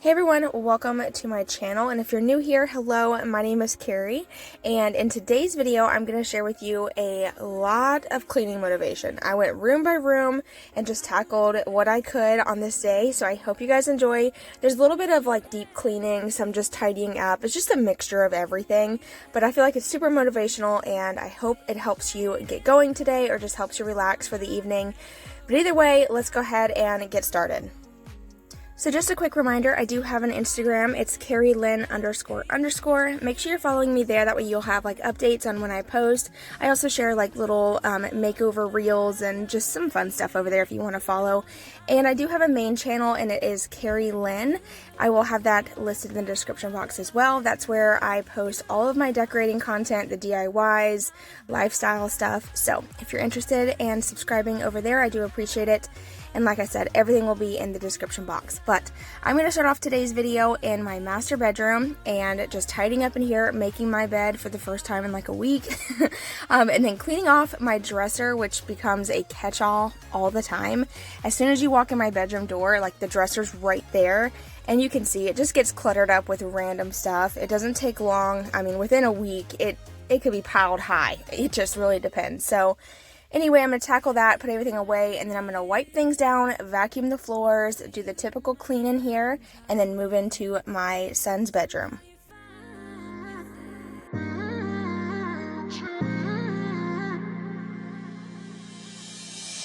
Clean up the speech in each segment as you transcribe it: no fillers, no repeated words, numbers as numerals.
Hey everyone, welcome to my channel, and if you're new here, hello, my name is Carrie, and in today's video I'm going to share with you a lot of cleaning motivation. I went room by room and just tackled what I could on this day, so I hope you guys enjoy. There's a little bit of like deep cleaning, some just tidying up. It's just a mixture of everything, but I feel like it's super motivational and I hope it helps you get going today or just helps you relax for the evening. But either way, let's go ahead and get started. So just a quick reminder, I do have an Instagram. It's carrylyn__. Make sure you're following me there. That way you'll have like updates on when I post. I also share like little makeover reels and just some fun stuff over there if you want to follow. And I do have a main channel, and it is Carrie Lynn. I will have that listed in the description box as well. That's where I post all of my decorating content, the DIYs, lifestyle stuff. So if you're interested and subscribing over there, I do appreciate it. And like I said, everything will be in the description box. But I'm going to start off today's video in my master bedroom and just tidying up in here, making my bed for the first time in like a week. And then cleaning off my dresser, which becomes a catch-all all the time. As soon as you walk in my bedroom door, like the dresser's right there. And you can see it just gets cluttered up with random stuff. It doesn't take long. I mean, within a week, it could be piled high. It just really depends. So anyway, I'm going to tackle that, put everything away, and then I'm going to wipe things down, vacuum the floors, do the typical clean in here, and then move into my son's bedroom.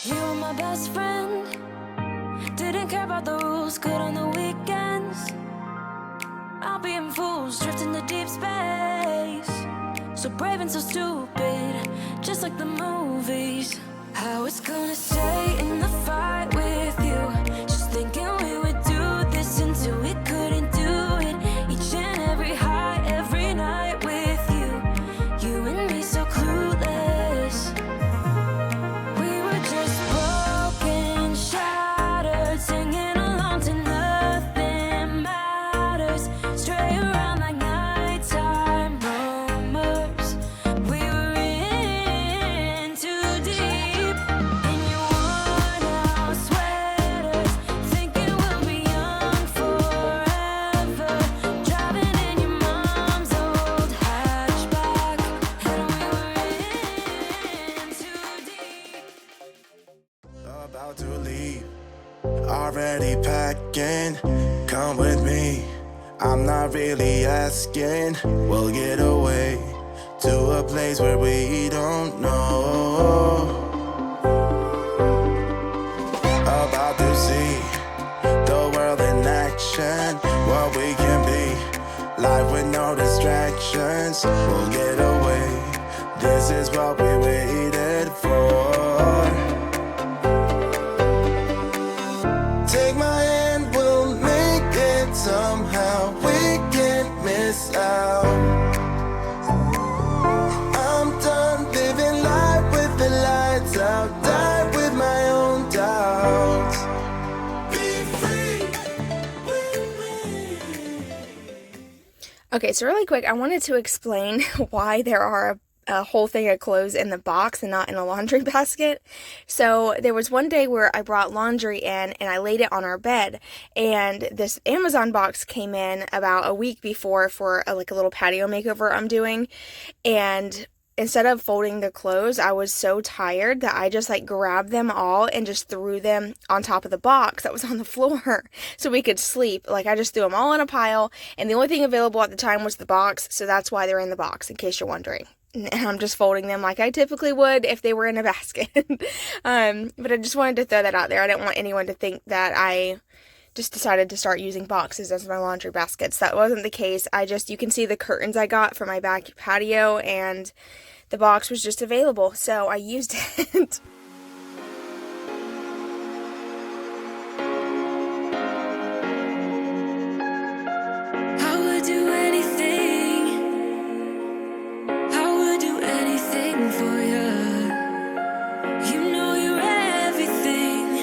You were my best friend, didn't care about the rules, good on the weekends. I'll be in fools, drifting to deep space. So brave and so stupid, just like the movies. How it's gonna stay in the fight with you. Just thinking we would do this until we couldn't do it. Each and every high, every night with you. You and me so clueless. We were just broken, shattered, singing along to nothing matters. Stray around like nighttime rumors. We were in too deep. In your worn-out sweaters, thinking we'll be young forever. Driving in your mom's old hatchback, and we were in too deep. About to leave, already packing. Come with me, I'm not really asking. We'll get away to a place where we don't know. About to see the world in action, what we can be. Life with no distractions, we'll get away. This is what we waited for. Take my hand, we'll make it somehow. We can't miss out. I'm done living life with the lights out. Die with my own doubts. Be free with me. Okay, so really quick, I wanted to explain why there are a whole thing of clothes in the box and not in a laundry basket. So there was one day where I brought laundry in and I laid it on our bed, and this Amazon box came in about a week before for like a little patio makeover I'm doing. And instead of folding the clothes, I was so tired that I just like grabbed them all and just threw them on top of the box that was on the floor so we could sleep. Like I just threw them all in a pile, and the only thing available at the time was the box, so that's why they're in the box, in case you're wondering. And I'm just folding them like I typically would if they were in a basket. But I just wanted to throw that out there. I didn't want anyone to think that I just decided to start using boxes as my laundry baskets. That wasn't the case. You can see the curtains I got for my back patio, and the box was just available, so I used it. I would do anything. I would do anything for you. You know you're everything.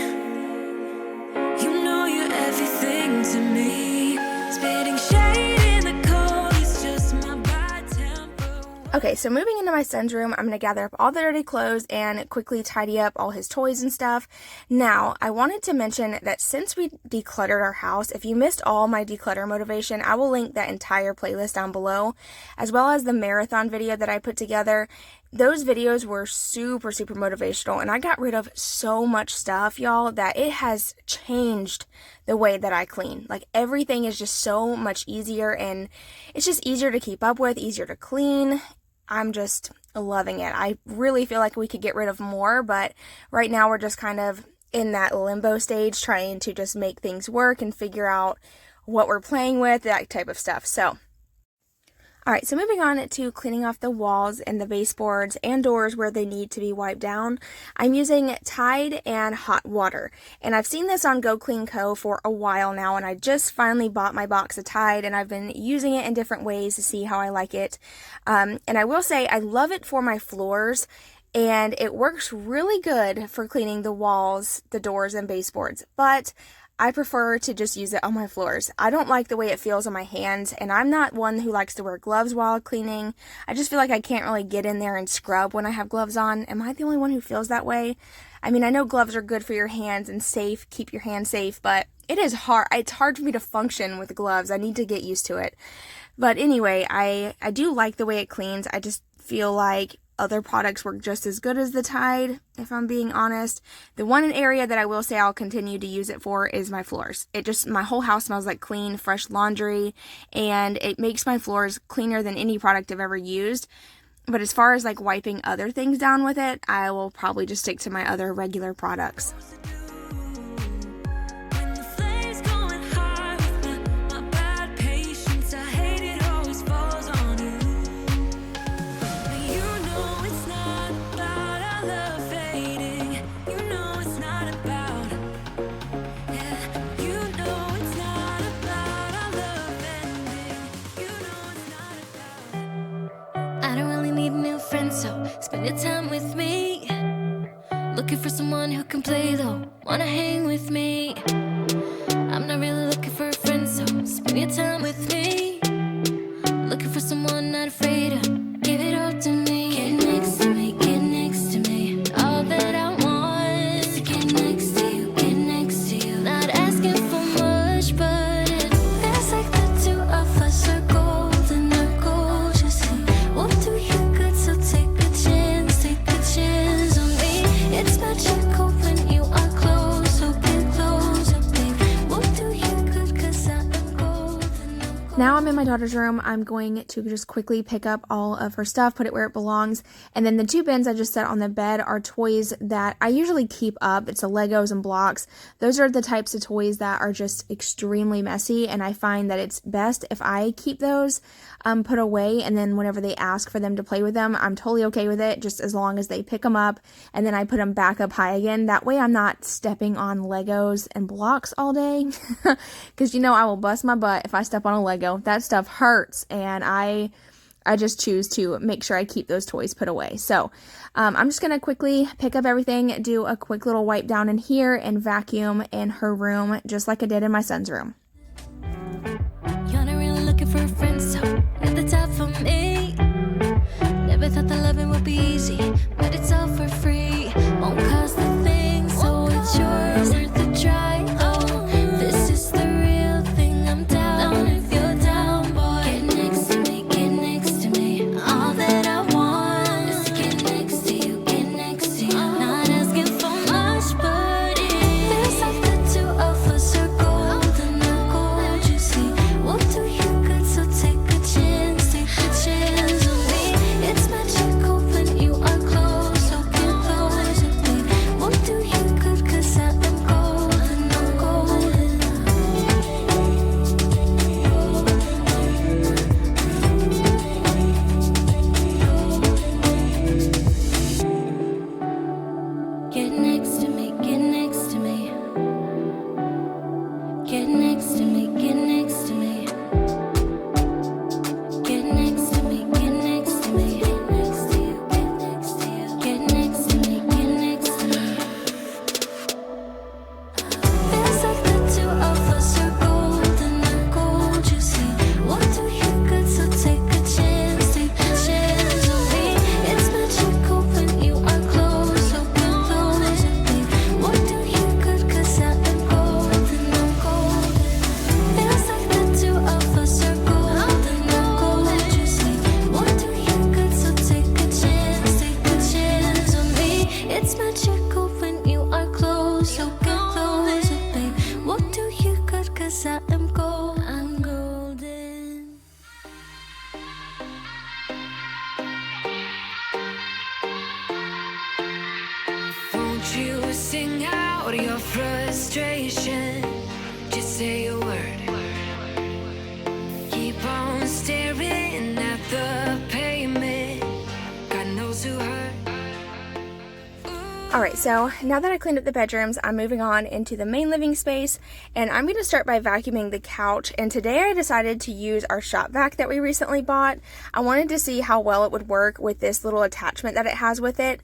You know you're everything to me. Spitting shade in the cold is just my bad temper. Okay, so moving into my son's room, I'm going to gather up all the dirty clothes and quickly tidy up all his toys and stuff. Now, I wanted to mention that since we decluttered our house, if you missed all my declutter motivation, I will link that entire playlist down below, as well as the marathon video that I put together. Those videos were super, super motivational, and I got rid of so much stuff, y'all, that it has changed the way that I clean. Like, everything is just so much easier, and it's just easier to keep up with, easier to clean. I'm just loving it. I really feel like we could get rid of more, but right now we're just kind of in that limbo stage, trying to just make things work and figure out what we're playing with, that type of stuff. So, alright, so moving on to cleaning off the walls and the baseboards and doors where they need to be wiped down, I'm using Tide and hot water. And I've seen this on Go Clean Co. for a while now, and I just finally bought my box of Tide, and I've been using it in different ways to see how I like it. And I will say I love it for my floors, and it works really good for cleaning the walls, the doors, and baseboards. But I prefer to just use it on my floors. I don't like the way it feels on my hands, and I'm not one who likes to wear gloves while cleaning. I just feel like I can't really get in there and scrub when I have gloves on. Am I the only one who feels that way? I mean, I know gloves are good for your hands and safe, keep your hands safe, but it is hard. It's hard for me to function with gloves. I need to get used to it. But anyway, I do like the way it cleans. I just feel like other products work just as good as the Tide, if I'm being honest. The one area that I will say I'll continue to use it for is my floors. My whole house smells like clean, fresh laundry, and it makes my floors cleaner than any product I've ever used. But as far as like wiping other things down with it, I will probably just stick to my other regular products. So spend your time with me. Looking for someone who can play though, wanna hang with me. I'm not really looking for a friend, so spend your time with me. Looking for someone not afraid to give it all to me. Get next to me, get next to me. All that I want is to get next to you, get next to you. Not asking for much, but it feels like the two of us are golden, our gold, you see. We'll do you good, so take a chance on me. It's magical when you are close, so get closer, babe. We'll do you good, 'cause I am golden. Now I'm in my daughter's room. I'm going to just quickly pick up all of her stuff, put it where it belongs. And then the two bins I just set on the bed are toys that I usually keep up. It's the Legos and blocks. Those are the types of toys that are just extremely messy, and I find that it's best if I keep those put away, and then whenever they ask for them to play with them, I'm totally okay with it, just as long as they pick them up and then I put them back up high again. That way I'm not stepping on Legos and blocks all day, because I will bust my butt if I step on a Lego. That stuff hurts, and I just choose to make sure I keep those toys put away. So I'm just going to quickly pick up everything, do a quick little wipe down in here, and vacuum in her room just like I did in my son's room. You're not really looking for a friend, so at the top for me. Never thought that loving would be easy, but it's all for free. Won't cost a thing, so it's yours. Worth the try. Oh, this is the real thing. I'm down if you're down, boy. Get next to me, get next to me. All that I want is to get next to you, get next to you. Not asking for much, but it feels like the two of us are golden, our gold, you see. We'll do you good, so take a chance on me. It's magical when you are close, so get closer, babe. We'll I am gold, I'm golden. Won't you sing out your frustration? Just say a word. Keep on staring at the pavement. God knows who hurt. Alright, so now that I cleaned up the bedrooms, I'm moving on into the main living space, and I'm going to start by vacuuming the couch. And today I decided to use our shop vac that we recently bought. I wanted to see how well it would work with this little attachment that it has with it.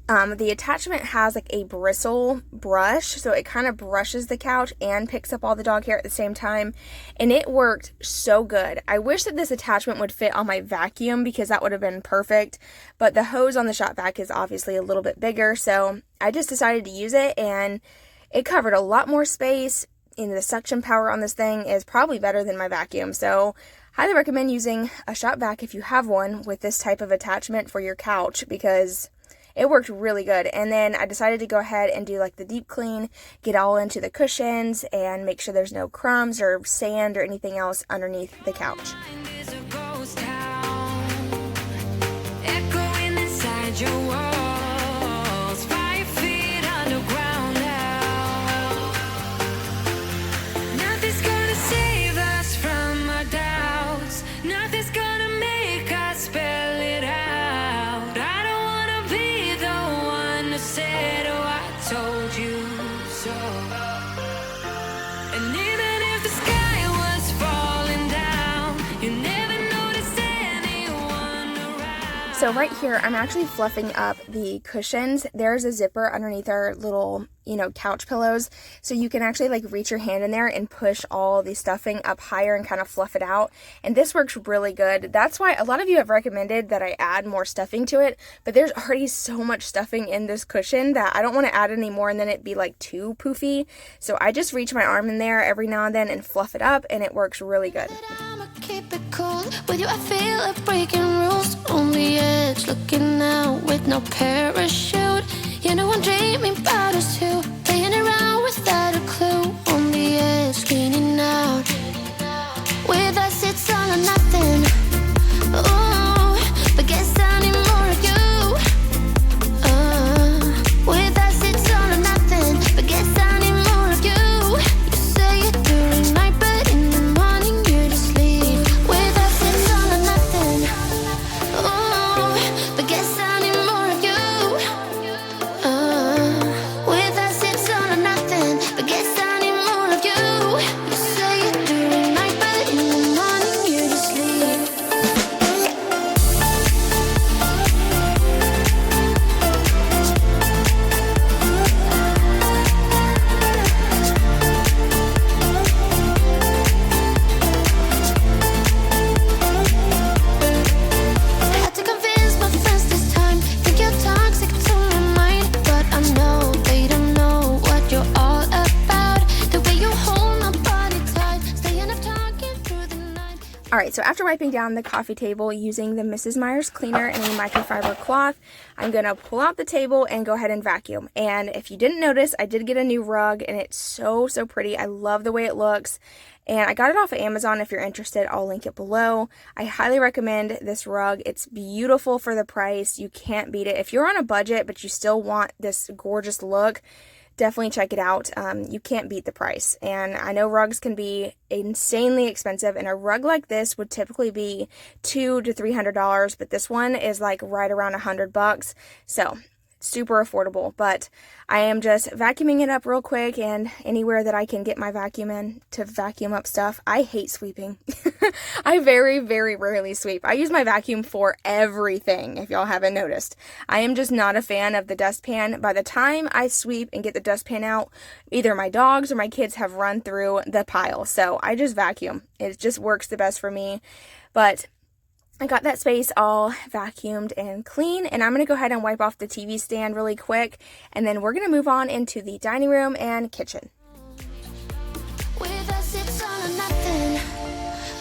The attachment has like a bristle brush, so it kind of brushes the couch and picks up all the dog hair at the same time, and it worked so good. I wish that this attachment would fit on my vacuum because that would have been perfect, but the hose on the shop vac is obviously a little bit bigger, so I just decided to use it, and it covered a lot more space, and the suction power on this thing is probably better than my vacuum, so highly recommend using a shop vac if you have one with this type of attachment for your couch because it worked really good. And then I decided to go ahead and do like the deep clean, get all into the cushions, and make sure there's no crumbs or sand or anything else underneath the couch. There's a ghost town echoing inside your walls, 5 feet underground now. Nothing's gonna save us from our doubts. Nothing's gonna make us spell it out. I don't wanna be the one who said, oh, I told you so. And even if the sky was falling down, you never noticed anyone around. So right here, I'm actually fluffing up the cushions. There's a zipper underneath our little, couch pillows. So you can actually like reach your hand in there and push all the stuffing up higher and kind of fluff it out. And this works really good. That's why a lot of you have recommended that I add more stuffing to it, but there's already so much stuffing in this cushion that I don't want to add any more and then it'd be like too poofy. So I just reach my arm in there every now and then and fluff it up, and it works really good. I'ma keep it cool. With you I feel like breaking rules. On the edge, looking out with no parachute. You know I'm dreaming about us too. Playing around without a clue. On the edge, cleaning out. With us it's all or nothing. Ooh, but guess I need more of you. With us it's all or nothing. But guess I need more of you. You say it during night, but in the morning you just leave. With us it's all or nothing. Ooh, but guess I need more of you. With us it's all or nothing. But guess I need more of you. You say it during night, but in the morning you just leave. Had to convince my friends this time. Think you're toxic to my mind, but I know they don't know what you're all about. The way you hold my body tight, staying up talking through the night. Alright, so after wiping down the coffee table using the Mrs. Meyer's cleaner and a microfiber cloth, I'm going to pull out the table and go ahead and vacuum. And if you didn't notice, I did get a new rug, and it's so pretty. I love the way it looks. And I got it off of Amazon. If you're interested, I'll link it below. I highly recommend this rug. It's beautiful for the price. You can't beat it. If you're on a budget, but you still want this gorgeous look, definitely check it out. You can't beat the price. And I know rugs can be insanely expensive, and a rug like this would typically be $200 to $300, but this one is like right around $100. So super affordable. But I am just vacuuming it up real quick, and anywhere that I can get my vacuum in to vacuum up stuff. I hate sweeping. I very rarely sweep. I use my vacuum for everything, if y'all haven't noticed. I am just not a fan of the dustpan. By the time I sweep and get the dustpan out, either my dogs or my kids have run through the pile. So I just vacuum. It just works the best for me. But I got that space all vacuumed and clean, and I'm going to go ahead and wipe off the TV stand really quick, and then we're going to move on into the dining room and kitchen. With us it's all or nothing.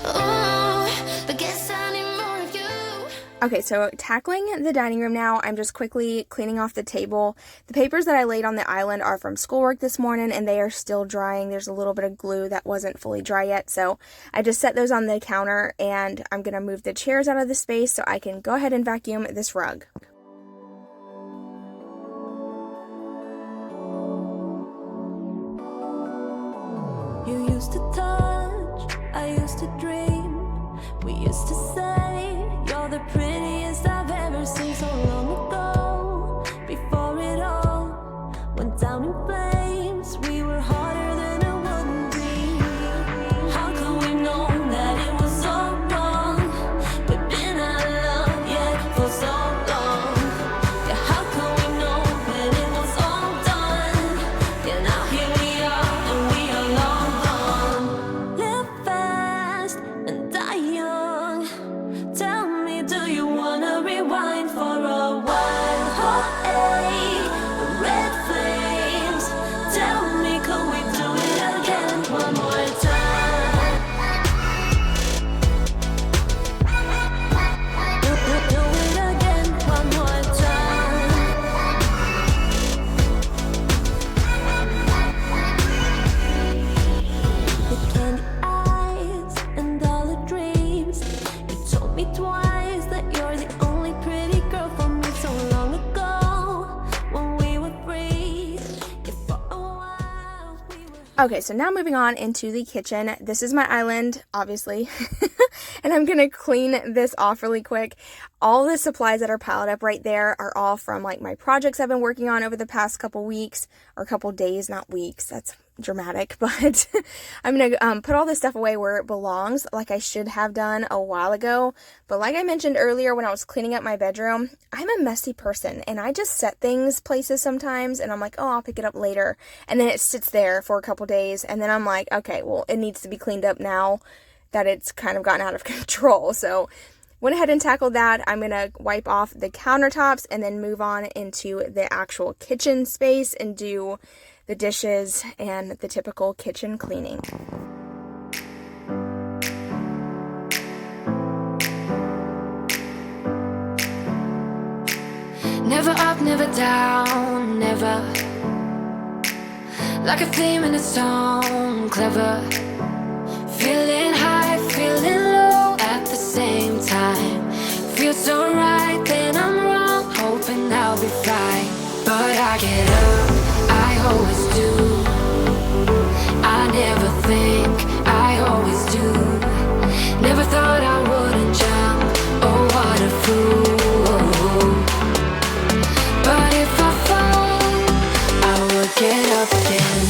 Ooh, but guess I need more of you. Okay, so tackling the dining room now, I'm just quickly cleaning off the table. The papers that I laid on the island are from schoolwork this morning, and they are still drying. There's a little bit of glue that wasn't fully dry yet, so I just set those on the counter, and I'm going to move the chairs out of the space so I can go ahead and vacuum this rug. You used to touch, I used to dream. We used to say you're the prettiest I've ever seen. So long ago, before it all went down in flames, we were harder than a wooden beam. How could we know that it was so wrong? We've been out of love, yeah, for so long. Yeah, how could we know when it was all done? Yeah, now here we are, and we are long gone. Live fast and die young. Tell me, do you wanna rewind for a while? Hey, red flames. Tell me, could we do it again one more time? Do it again one more time. The candy eyes and all the dreams. You told me twice that you're the only pretty girl for me. So long ago, when we were free, yeah, for a while we were. Okay, so now moving on into the kitchen. This is my island, obviously, and I'm gonna clean this off really quick. All the supplies that are piled up right there are all from like my projects I've been working on over the past couple weeks, or couple days, not weeks. That's dramatic, but I'm gonna put all this stuff away where it belongs, like I should have done a while ago. But like I mentioned earlier when I was cleaning up my bedroom, I'm a messy person, and I just set things places sometimes, and I'm like, oh, I'll pick it up later, and then it sits there for a couple days, and then I'm like, okay, well, it needs to be cleaned up now that it's kind of gotten out of control. So went ahead and tackled that. I'm gonna wipe off the countertops and then move on into the actual kitchen space and do the dishes and the typical kitchen cleaning. Never up, never down, never. Like a theme in a song, clever. Feeling high, feeling low at the same time. Feels so right, then I'm wrong, hoping I'll be fine. But I get up, I always do. I never think, I always do. Never thought I wouldn't jump, oh what a fool. But if I fall, I will get up again.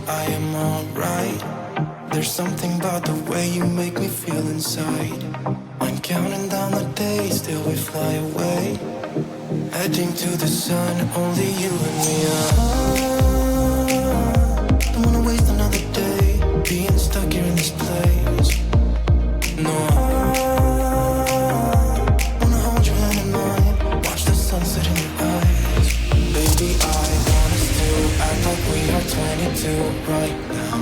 I am alright. There's something about the way you make me feel inside. I'm counting down the days till we fly away, heading to the sun, only you and me. Don't wanna waste another day being stuck here in this place. No, I wanna hold your hand in mine, watch the sunset in your eyes. Baby, I want us to act like we are 22 right now.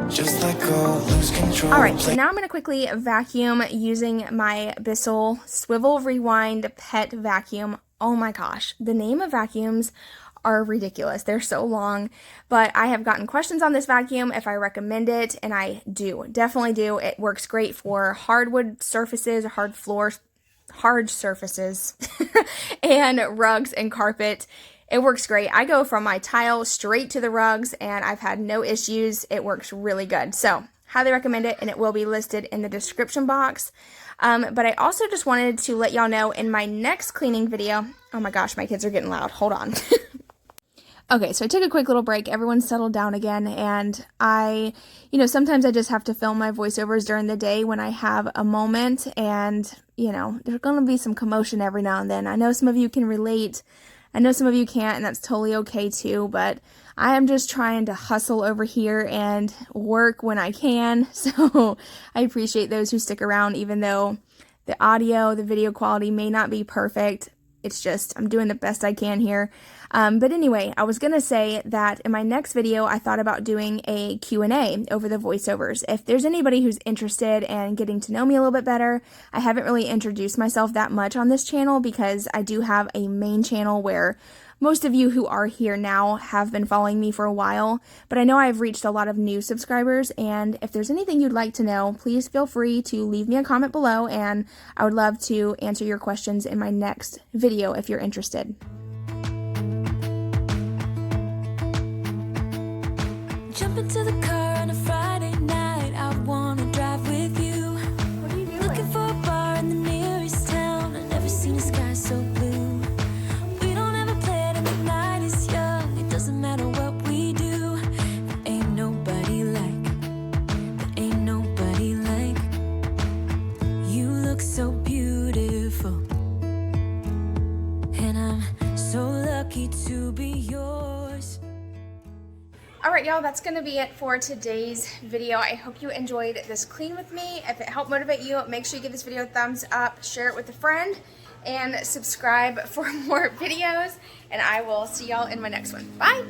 Just let go, lose control. Alright, so now I'm going to quickly vacuum using my Bissell Swivel Rewind Pet Vacuum. Oh my gosh, the name of vacuums are ridiculous. They're so long, but I have gotten questions on this vacuum if I recommend it, and I do. Definitely do. It works great for hardwood surfaces, hard surfaces, and rugs and carpet. It works great. I go from my tile straight to the rugs, and I've had no issues. It works really good. So, highly recommend it, and it will be listed in the description box. But I also just wanted to let y'all know in my next cleaning video. Oh my gosh, my kids are getting loud. Hold on. Okay, so I took a quick little break. Everyone's settled down again, and sometimes I just have to film my voiceovers during the day when I have a moment, and, there's going to be some commotion every now and then. I know some of you can relate. I know some of you can't, and that's totally okay too, but I am just trying to hustle over here and work when I can, so I appreciate those who stick around, even though the audio, the video quality may not be perfect. It's just, I'm doing the best I can here. But anyway, I was going to say that in my next video, I thought about doing a Q&A over the voiceovers. If there's anybody who's interested in getting to know me a little bit better, I haven't really introduced myself that much on this channel because I do have a main channel where most of you who are here now have been following me for a while, but I know I've reached a lot of new subscribers, and if there's anything you'd like to know, please feel free to leave me a comment below, and I would love to answer your questions in my next video if you're interested. Jump into the car on a Friday night. I wanna drive with you. What are you doing? Looking for a bar in the nearest town. I've never seen a sky so blue. We don't ever play it and the night is young. It doesn't matter what we do. There ain't nobody like. There ain't nobody like. You look so beautiful, and I'm so lucky to be yours. Alright y'all, that's going to be it for today's video. I hope you enjoyed this clean with me. If it helped motivate you, make sure you give this video a thumbs up, share it with a friend, and subscribe for more videos. And I will see y'all in my next one. Bye!